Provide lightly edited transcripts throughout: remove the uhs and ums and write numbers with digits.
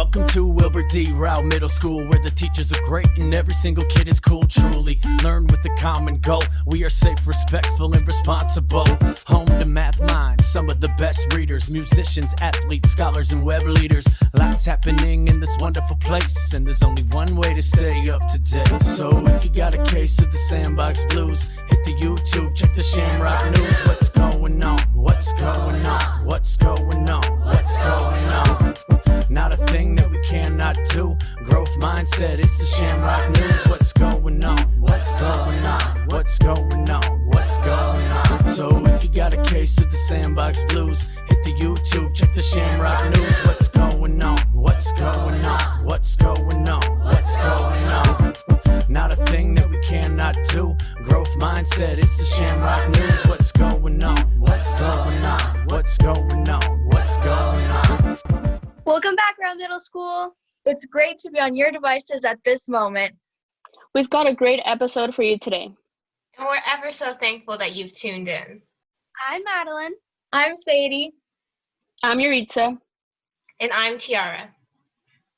Welcome to Wilbur D. Rowe Middle School, where the teachers are great and every single kid is cool. Truly learn with a common goal. We are safe, respectful, and responsible. Home to math minds, some of the best readers, musicians, athletes, scholars, and web leaders. Lots happening in this wonderful place, and there's only one way to stay up to date. So if you got a case of the sandbox blues, hit the YouTube, check the Shamrock news. What's going on? What's going on? What's going on? What's going on? Not a thing that we cannot do. Growth mindset, it's the Shamrock news. What's going on? What's going on? What's going on? What's going on? So if you got a case of the sandbox blues, hit the YouTube, check the Shamrock news. What's going on? What's going on? What's going on? What's going on? Not a thing that we cannot do. Growth mindset, it's the Shamrock news. What's going on? What's going on? What's going on? What's going on? Welcome back, Rowe Middle School. It's great to be on your devices at this moment. We've got a great episode for you today. And we're ever so thankful that you've tuned in. I'm Madeline. I'm Sadie. I'm Yuritsa. And I'm Tiara.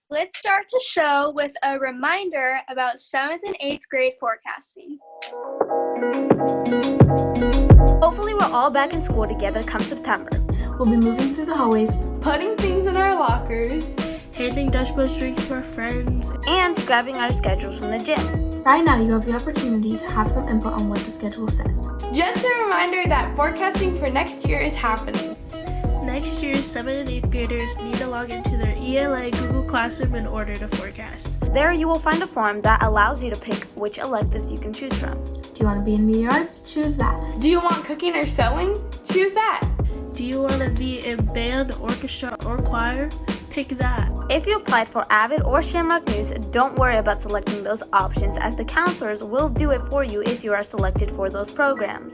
Let's start the show with a reminder about 7th and 8th grade forecasting. Hopefully we're all back in school together come September. We'll be moving through the hallways, putting things in our lockers, handing Dutchbus drinks to our friends, and grabbing our schedules from the gym. Right now, you have the opportunity to have some input on what the schedule says. Just a reminder that forecasting for next year is happening. Next year's 7th and 8th graders need to log into their ELA Google Classroom in order to forecast. There you will find a form that allows you to pick which electives you can choose from. Do you want to be in media arts? Choose that. Do you want cooking or sewing? Choose that. Do you want to be in band, orchestra, or choir? Pick that. If you applied for Avid or Shamrock News, don't worry about selecting those options, as the counselors will do it for you if you are selected for those programs.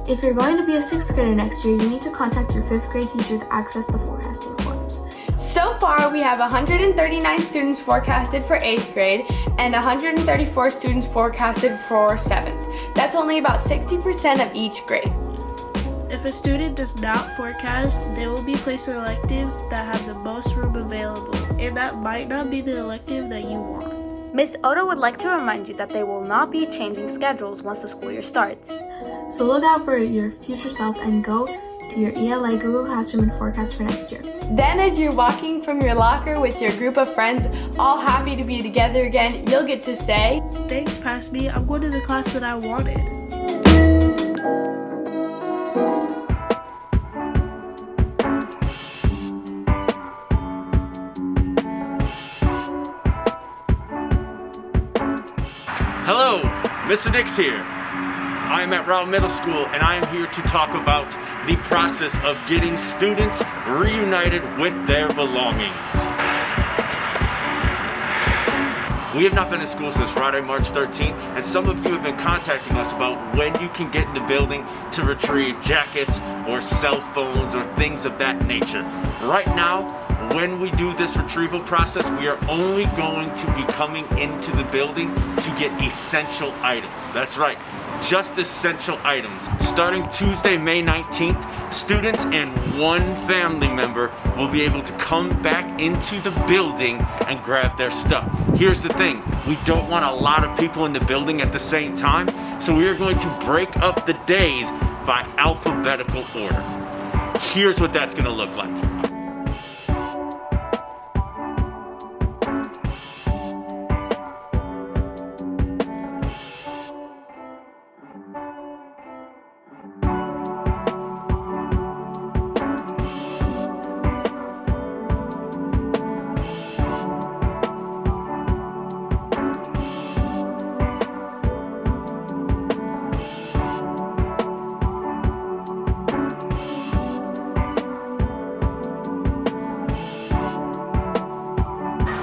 If you're going to be a 6th grader next year, you need to contact your 5th grade teacher to access the forecasting forms. So far, we have 139 students forecasted for 8th grade and 134 students forecasted for 7th. That's only about 60% of each grade. If a student does not forecast, they will be placed in electives that have the most room available, and that might not be the elective that you want. Miss Oda would like to remind you that they will not be changing schedules once the school year starts. So look out for your future self and go to your ELA Google Classroom and forecast for next year. Then as you're walking from your locker with your group of friends, all happy to be together again, you'll get to say, "Thanks, past me, I'm going to the class that I wanted." Hello, Mr. Dix here. I am at Rowe Middle School, and I am here to talk about the process of getting students reunited with their belongings. We have not been in school since Friday, March 13th, and some of you have been contacting us about when you can get in the building to retrieve jackets or cell phones or things of that nature. Right now, when we do this retrieval process, we are only going to be coming into the building to get essential items. That's right, just essential items. Starting Tuesday, May 19th, students and one family member will be able to come back into the building and grab their stuff. Here's the thing, we don't want a lot of people in the building at the same time, so we are going to break up the days by alphabetical order. Here's what that's gonna look like.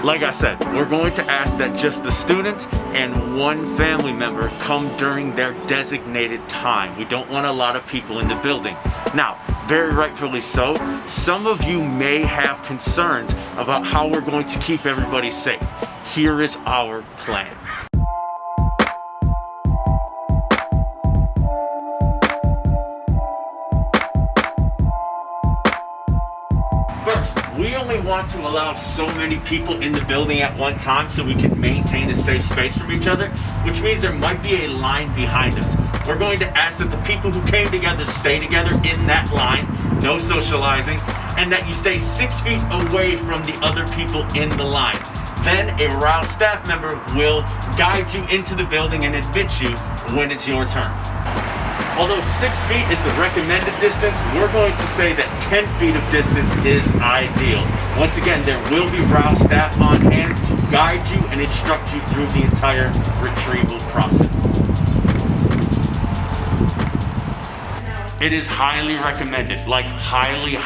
Like I said, we're going to ask that just the students and one family member come during their designated time. We don't want a lot of people in the building. Now, very rightfully so, some of you may have concerns about how we're going to keep everybody safe. Here is our plan. First, we only want to allow so many people in the building at one time so we can maintain a safe space from each other, which means there might be a line behind us. We're going to ask that the people who came together stay together in that line, no socializing, and that you stay 6 feet away from the other people in the line. Then a Rowe staff member will guide you into the building and admit you when it's your turn. Although 6 feet is the recommended distance, we're going to say that 10 feet of distance is ideal. Once again, there will be Rowe staff on hand to guide you and instruct you through the entire retrieval process. It is highly recommended, like highly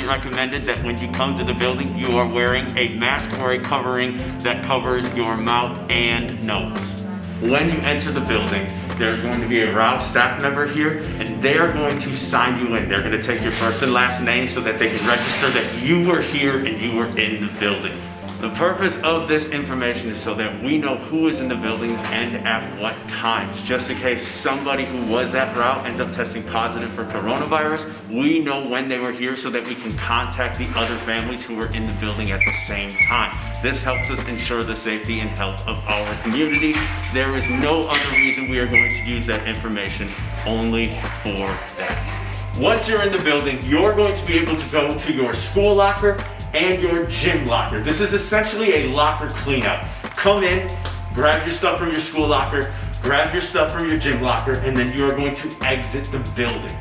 recommended that when you come to the building, you are wearing a mask or a covering that covers your mouth and nose. When you enter the building, there's going to be a Rowe staff member here, and they are going to sign you in. They're going to take your first and last name so that they can register that you were here and you were in the building. The purpose of this information is so that we know who is in the building and at what times. Just in case somebody who was at Rowe ends up testing positive for coronavirus, we know when they were here so that we can contact the other families who were in the building at the same time. This helps us ensure the safety and health of our community. There is no other reason we are going to use that information, only for that. Once you're in the building, you're going to be able to go to your school locker and your gym locker. This is essentially a locker cleanup. Come in, grab your stuff from your school locker, grab your stuff from your gym locker, and then you are going to exit the building.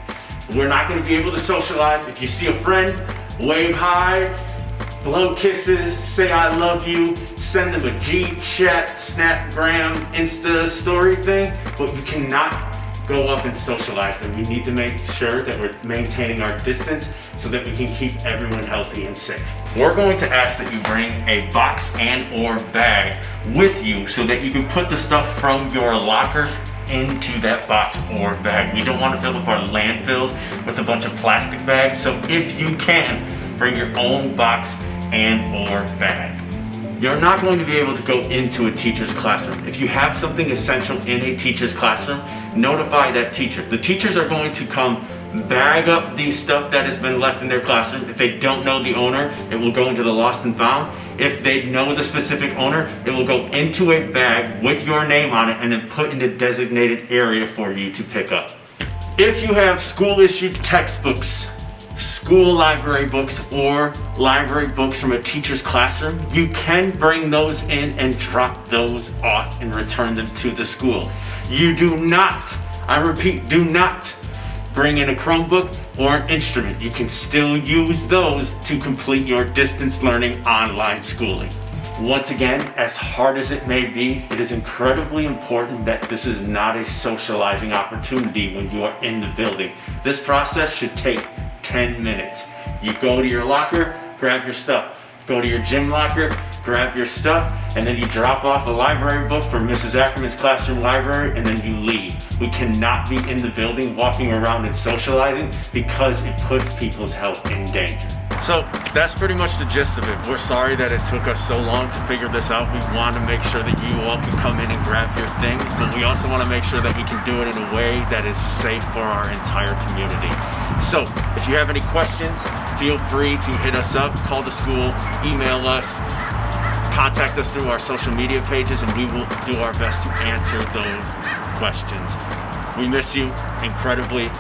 We're not going to be able to socialize. If you see a friend, wave hi, blow kisses, say I love you, send them a G-chat, Snapgram, Insta story thing, but you cannot go up and socialize them. We need to make sure that we're maintaining our distance so that we can keep everyone healthy and safe. We're going to ask that you bring a box and or bag with you so that you can put the stuff from your lockers into that box or bag. We don't want to fill up our landfills with a bunch of plastic bags, so if you can, bring your own box and or bag. You're not going to be able to go into a teacher's classroom. If you have something essential in a teacher's classroom, notify that teacher. The teachers are going to come bag up the stuff that has been left in their classroom. If they don't know the owner, it will go into the lost and found. If they know the specific owner, it will go into a bag with your name on it and then put in a designated area for you to pick up. If you have school-issued textbooks, school library books, or library books from a teacher's classroom, you can bring those in and drop those off and return them to the school. You do not, I repeat, do not bring in a Chromebook or an instrument. You can still use those to complete your distance learning online schooling. Once again, as hard as it may be, it is incredibly important that this is not a socializing opportunity when you are in the building. This process should take 10 minutes. You go to your locker, grab your stuff. Go to your gym locker, grab your stuff, and then you drop off a library book from Mrs. Ackerman's classroom library, and then you leave. We cannot be in the building walking around and socializing because it puts people's health in danger. So that's pretty much the gist of it. We're sorry that it took us so long to figure this out. We want to make sure that you all can come in and grab your things, but we also want to make sure that we can do it in a way that is safe for our entire community. So if you have any questions, feel free to hit us up, call the school, email us, contact us through our social media pages, and we will do our best to answer those questions. We miss you incredibly.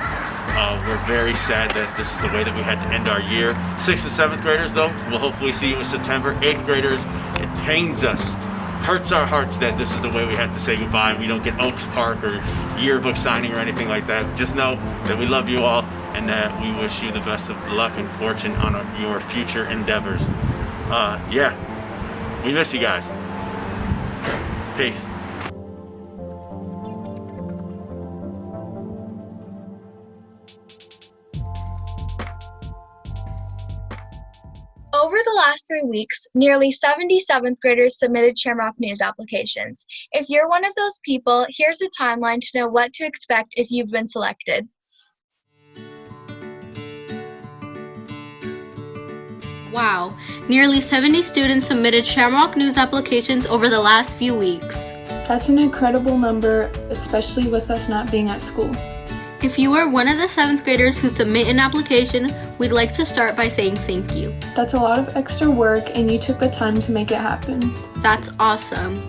We're very sad that this is the way that we had to end our year. 6th and 7th graders, though, we'll hopefully see you in September. 8th graders, it pains us, hurts our hearts that this is the way we have to say goodbye. We don't get Oaks Park or yearbook signing or anything like that. Just know that we love you all and that we wish you the best of luck and fortune on your future endeavors. Yeah, we miss you guys. Peace. Over the last 3 weeks, nearly 70 7th graders submitted Shamrock News applications. If you're one of those people, here's a timeline to know what to expect if you've been selected. Wow, nearly 70 students submitted Shamrock News applications over the last few weeks. That's an incredible number, especially with us not being at school. If you are one of the 7th graders who submit an application, we'd like to start by saying thank you. That's a lot of extra work and you took the time to make it happen. That's awesome.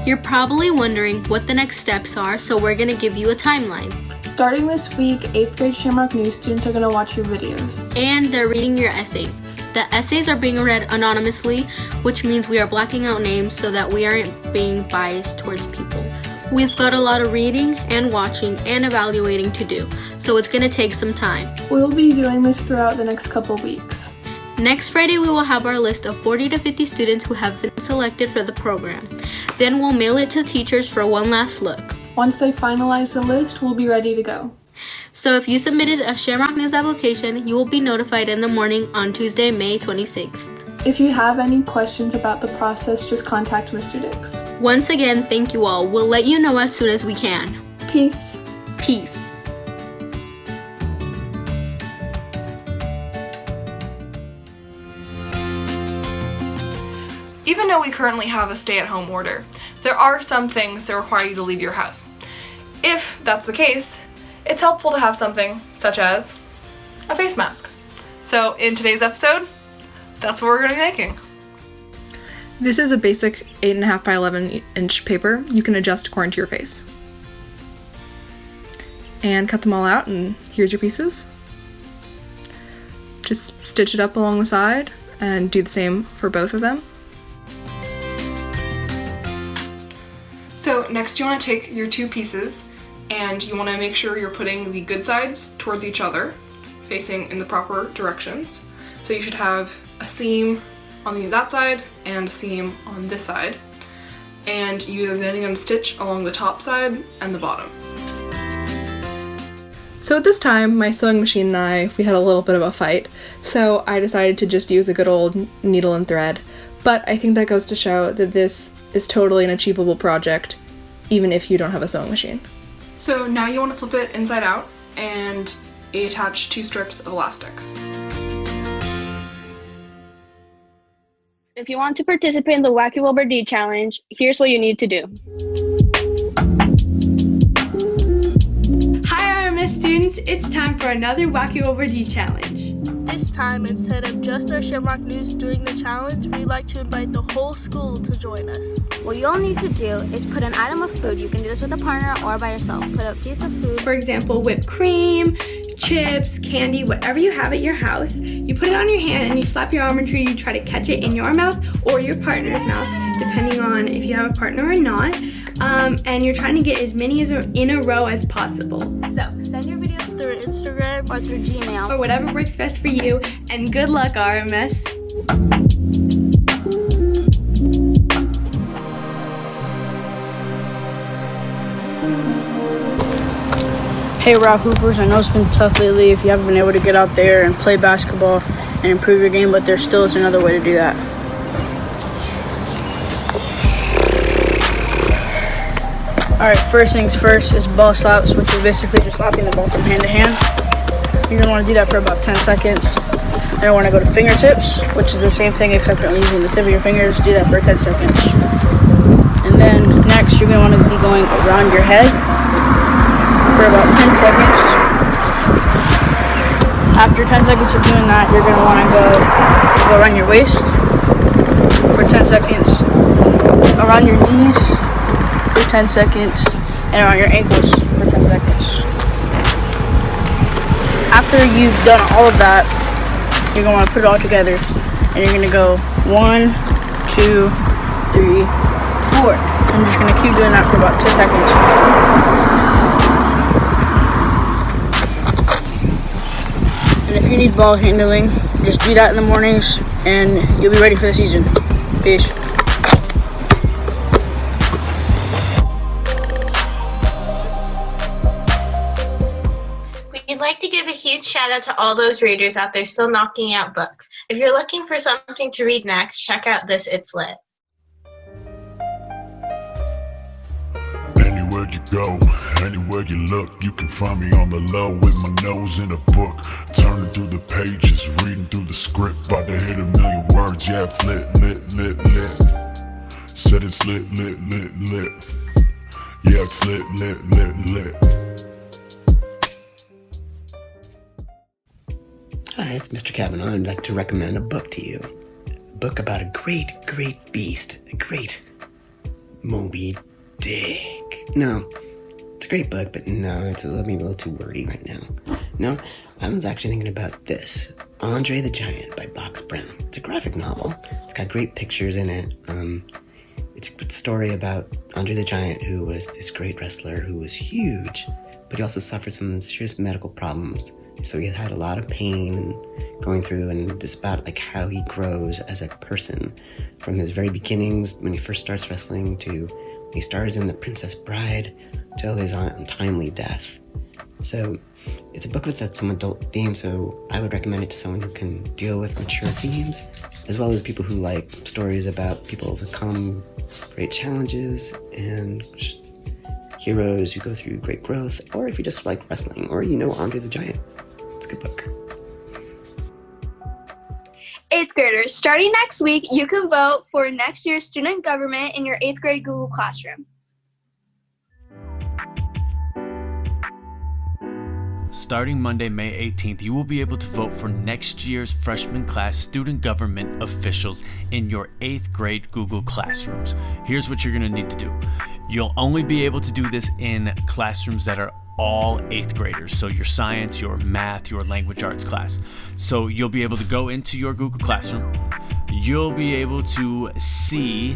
You're probably wondering what the next steps are, so we're going to give you a timeline. Starting this week, 8th grade Shamrock News students are going to watch your videos. And they're reading your essays. The essays are being read anonymously, which means we are blacking out names so that we aren't being biased towards people. We've got a lot of reading and watching and evaluating to do, so it's going to take some time. We'll be doing this throughout the next couple weeks. Next Friday, we will have our list of 40 to 50 students who have been selected for the program. Then we'll mail it to teachers for one last look. Once they finalize the list, we'll be ready to go. So if you submitted a Shamrock News application, you will be notified in the morning on Tuesday, May 26th. If you have any questions about the process, just contact Mr. Dix. Once again, thank you all. We'll let you know as soon as we can. Peace. Peace. Even though we currently have a stay-at-home order, there are some things that require you to leave your house. If that's the case, it's helpful to have something such as a face mask. So in today's episode, that's what we're going to be making. This is a basic 8.5 by 11 inch paper you can adjust according to your face. And cut them all out, and here's your pieces. Just stitch it up along the side and do the same for both of them. So next you want to take your two pieces and you want to make sure you're putting the good sides towards each other, facing in the proper directions. So you should have a seam on that side and a seam on this side. And you're then going to stitch along the top side and the bottom. So at this time, my sewing machine and I, we had a little bit of a fight, so I decided to just use a good old needle and thread. But I think that goes to show that this is totally an achievable project, even if you don't have a sewing machine. So now you want to flip it inside out and attach 2 strips of elastic. If you want to participate in the Wacky Wilbur D challenge, here's what you need to do. Hi RMS students, it's time for another Wacky Wilbur D challenge. This time, instead of just our Shamrock News doing the challenge, we'd like to invite the whole school to join us. What you'll need to do is put an item of food. You can do this with a partner or by yourself. Put a piece of food. For example, whipped cream, chips, candy, whatever you have at your house. You put it on your hand and you slap your arm until you try to catch it in your mouth or your partner's mouth, depending on if you have a partner or not. And you're trying to get as many in a row as possible. So, send your videos through Instagram or through Gmail. Or whatever works best for you, and good luck, RMS. Hey Rock Hoopers, I know it's been tough lately if you haven't been able to get out there and play basketball and improve your game, but there still is another way to do that. Alright, first things first is ball slaps, which is basically just slapping the ball from hand to hand. You're going to want to do that for about 10 seconds. Then I want to go to fingertips, which is the same thing except only using the tip of your fingers. Do that for 10 seconds. And then next, you're going to want to be going around your head for about 10 seconds. After 10 seconds of doing that, you're going to want to go around your waist for 10 seconds, around your knees for 10 seconds, and around your ankles for 10 seconds. After you've done all of that, you're going to want to put it all together, and you're going to go 1, 2, 3, 4. I'm just going to keep doing that for about 10 seconds. And if you need ball handling, just do that in the mornings and you'll be ready for the season. Peace. We'd like to give a huge shout out to all those readers out there still knocking out books. If you're looking for something to read next, check out this It's Lit. Anywhere you go, anywhere you look, you can find me on the low with my nose in a book, turning through the pages, reading through the script, about to hit 1,000,000 words. Yeah, it's lit, lit, lit, lit. Said it's lit, lit, lit, lit. Yeah, it's lit, lit, lit, lit. Hi, it's Mr. Kavanaugh. I'd like to recommend a book to you. A book about a great, great beast. A great Moby Dick. No, it's a great book, but no, it's maybe a little too wordy right now. No, I was actually thinking about this. Andre the Giant by Box Brown. It's a graphic novel. It's got great pictures in it. It's a story about Andre the Giant, who was this great wrestler who was huge, but he also suffered some serious medical problems. So he had a lot of pain going through, and it's about like how he grows as a person from his very beginnings when he first starts wrestling to when he stars in The Princess Bride till his untimely death. So it's a book with some adult themes, so I would recommend it to someone who can deal with mature themes, as well as people who like stories about people overcome great challenges and heroes who go through great growth, or if you just like wrestling, or Andre the Giant. It's a good book. 8th graders, starting next week, you can vote for next year's student government in your 8th grade Google Classroom. Starting Monday, May 18th, you will be able to vote for next year's freshman class student government officials in your 8th grade Google Classrooms. Here's what you're going to need to do. You'll only be able to do this in classrooms that are all 8th graders, so your science, your math, your language arts class. So you'll be able to go into your Google Classroom. You'll be able to see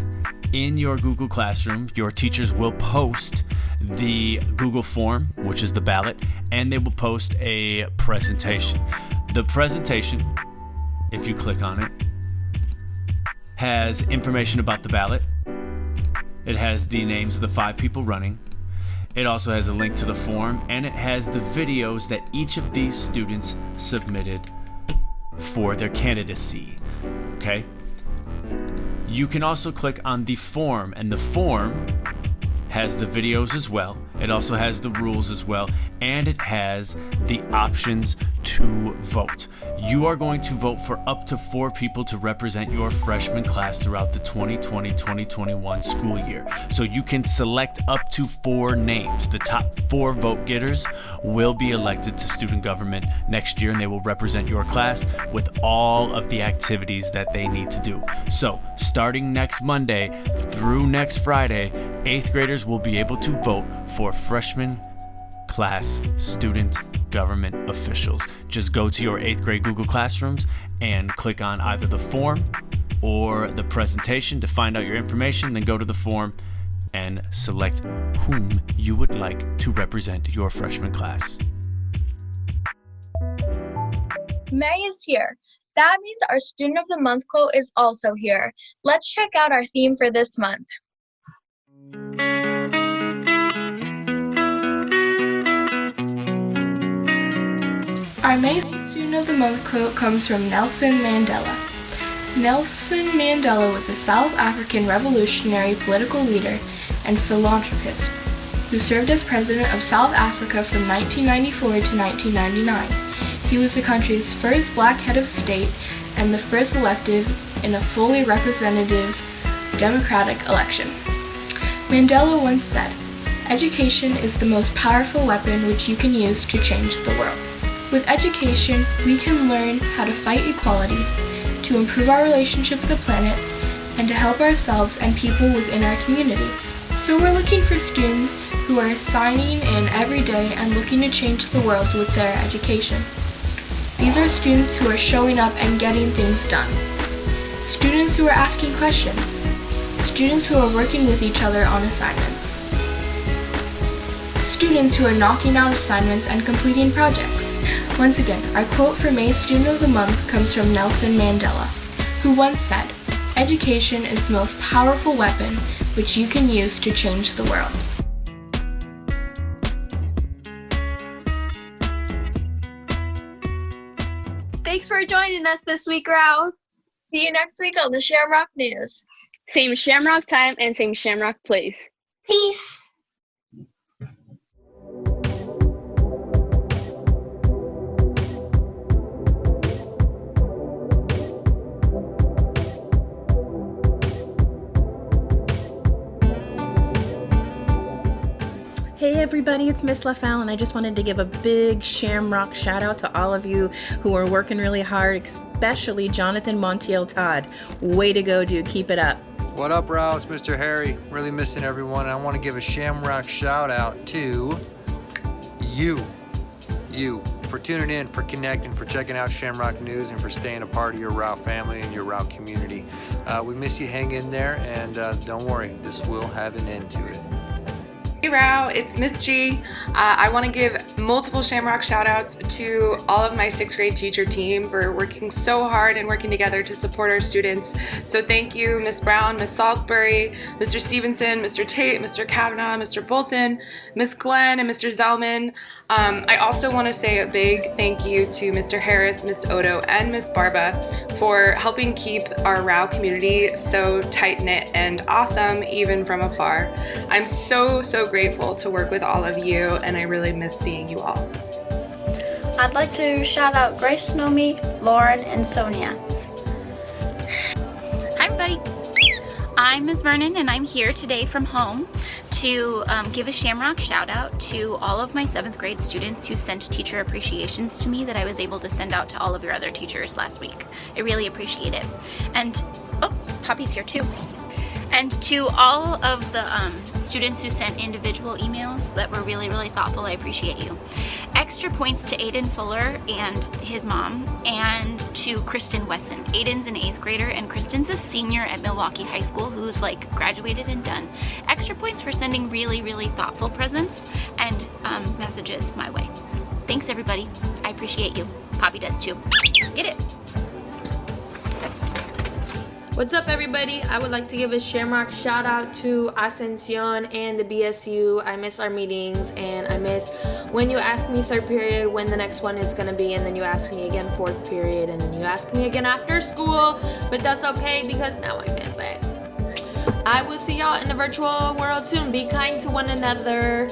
in your Google Classroom, your teachers will post the Google form, which is the ballot, and they will post a presentation. The presentation, if you click on it, has information about the ballot. It has the names of the 5 people running. It also has a link to the form, and it has the videos that each of these students submitted for their candidacy. Okay? You can also click on the form, and the form has the videos as well. It also has the rules as well, and it has the options to vote. You are going to vote for up to 4 people to represent your freshman class throughout the 2020-2021 school year. So you can select up to 4 names. The top 4 vote getters will be elected to student government next year, and they will represent your class with all of the activities that they need to do. So starting next Monday through next Friday, 8th graders will be able to vote for freshman class student government officials. Just go to your 8th grade Google Classrooms and click on either the form or the presentation to find out your information, then go to the form and select whom you would like to represent your freshman class. May is here. That means our Student of the Month quote is also here. Let's check out our theme for this month. Our May Student of the Month quote comes from Nelson Mandela. Nelson Mandela was a South African revolutionary political leader and philanthropist who served as president of South Africa from 1994 to 1999. He was the country's first black head of state and the first elected in a fully representative democratic election. Mandela once said, "Education is the most powerful weapon which you can use to change the world." With education, we can learn how to fight equality, to improve our relationship with the planet, and to help ourselves and people within our community. So we're looking for students who are signing in every day and looking to change the world with their education. These are students who are showing up and getting things done. Students who are asking questions. Students who are working with each other on assignments. Students who are knocking out assignments and completing projects. Once again, our quote for May's Student of the Month comes from Nelson Mandela, who once said, "Education is the most powerful weapon which you can use to change the world." Thanks for joining us this week, Rowe. See you next week on the Shamrock News. Same Shamrock time and same Shamrock place. Peace. Hey everybody, it's Miss LaFell, and I just wanted to give a big Shamrock shout out to all of you who are working really hard, especially Jonathan Montiel Todd. Way to go, dude. Keep it up. What up, Rowe? It's Mr. Harry. Really missing everyone. I want to give a Shamrock shout out to you for tuning in, for connecting, for checking out Shamrock News, and for staying a part of your Rowe family and your Rowe community. We miss you. Hang in there, and don't worry, this will have an end to it. Hey Rowe, it's Miss G. I want to give multiple Shamrock shout outs to all of my 6th grade teacher team for working so hard and working together to support our students. So thank you, Miss Brown, Miss Salisbury, Mr. Stevenson, Mr. Tate, Mr. Kavanaugh, Mr. Bolton, Miss Glenn, and Mr. Zellman. I also want to say a big thank you to Mr. Harris, Miss Odo, and Miss Barba for helping keep our Rowe community so tight-knit and awesome even from afar. I'm so grateful to work with all of you, and I really miss seeing you all. I'd like to shout out Grace, Nomi, Lauren, and Sonia. Hi everybody, I'm Ms. Vernon, and I'm here today from home to give a Shamrock shout out to all of my 7th grade students who sent teacher appreciations to me that I was able to send out to all of your other teachers last week. I really appreciate it. And, oh, Poppy's here too. And to all of the students who sent individual emails that were really thoughtful, I appreciate you. Extra points to Aiden Fuller and his mom, and to Kristen Wesson. Aiden's an 8th grader and Kristen's a senior at Milwaukee High School who's like graduated and done. Extra points for sending really thoughtful presents and messages my way. Thanks everybody, I appreciate you. Poppy does too. Get it. What's up everybody? I would like to give a Shamrock shout out to Ascension and the BSU. I miss our meetings, and I miss when you ask me 3rd period when the next one is going to be, and then you ask me again 4th period, and then you ask me again after school, but that's okay because now I miss it. I will see y'all in the virtual world soon. Be kind to one another.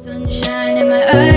Sunshine in my eyes.